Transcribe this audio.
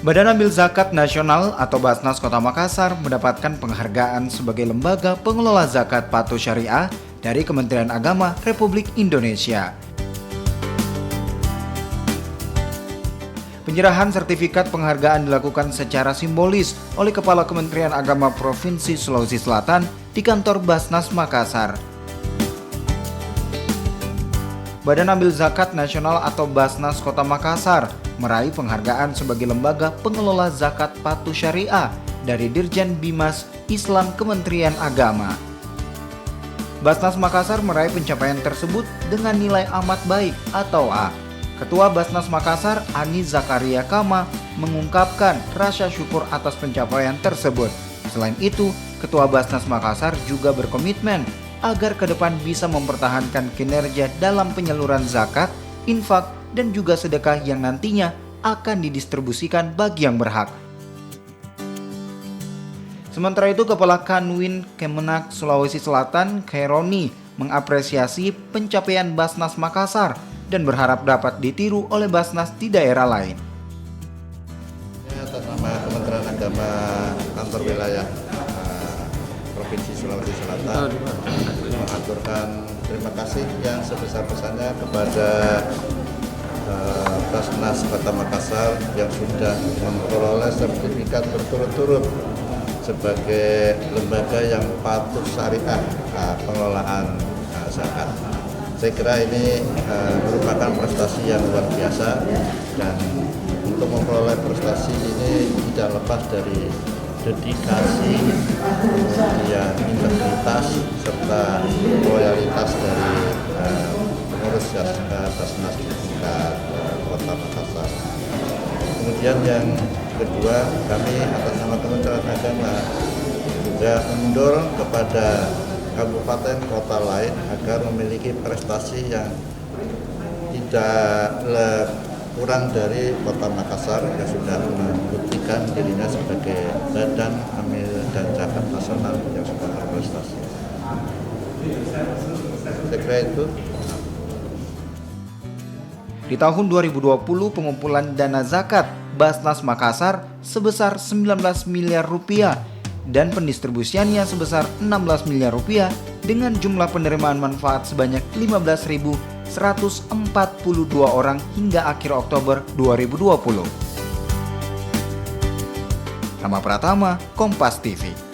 Badan Amil Zakat Nasional atau Basnas Kota Makassar mendapatkan penghargaan sebagai lembaga pengelola zakat patuh syariah dari Kementerian Agama Republik Indonesia. Penyerahan sertifikat penghargaan dilakukan secara simbolis oleh Kepala Kementerian Agama Provinsi Sulawesi Selatan di kantor Basnas Makassar. Badan Amil Zakat Nasional atau Basnas Kota Makassar meraih penghargaan sebagai lembaga pengelola zakat patuh syariah dari Dirjen Bimas Islam Kementerian Agama. Basnas Makassar meraih pencapaian tersebut dengan nilai amat baik atau A. Ketua Basnas Makassar, Ani Zakaria Kama, mengungkapkan rasa syukur atas pencapaian tersebut. Selain itu, Ketua Basnas Makassar juga berkomitmen agar ke depan bisa mempertahankan kinerja dalam penyaluran zakat, infak, dan juga sedekah yang nantinya akan didistribusikan bagi yang berhak. Sementara itu, Kepala Kanwin Kemenak Sulawesi Selatan, Khaironi, mengapresiasi pencapaian Basnas Makassar dan berharap dapat ditiru oleh Basnas di daerah lain. Atas nama Kementerian Agama Kantor Wilayah Provinsi Sulawesi Selatan mengaturkan terima kasih yang sebesar-besarnya kepada Basnas Kota Makassar yang sudah memperoleh sertifikat berturut-turut sebagai lembaga yang patuh syariah pengelolaan zakat. Saya kira ini merupakan prestasi yang luar biasa, dan untuk memperoleh prestasi ini tidak lepas dari dedikasi, kemudian integritas, serta loyalitas dari pengurus Basnas di tingkat Kota Makassar. Kemudian yang kedua, kami atas nama Kementerian Agama juga mendorong kepada kabupaten kota lain agar memiliki prestasi yang tidak kurang dari Kota Makassar yang sudah membuktikan dirinya sebagai Badan Amil dan Zakat Nasional yang sudah berprestasi. Saya kira itu. Di tahun 2020, pengumpulan dana zakat Basnas Makassar sebesar 19 miliar rupiah dan pendistribusiannya sebesar 16 miliar rupiah dengan jumlah penerimaan manfaat sebanyak 15.142 orang hingga akhir Oktober 2020. Rama Pratama, Kompas TV.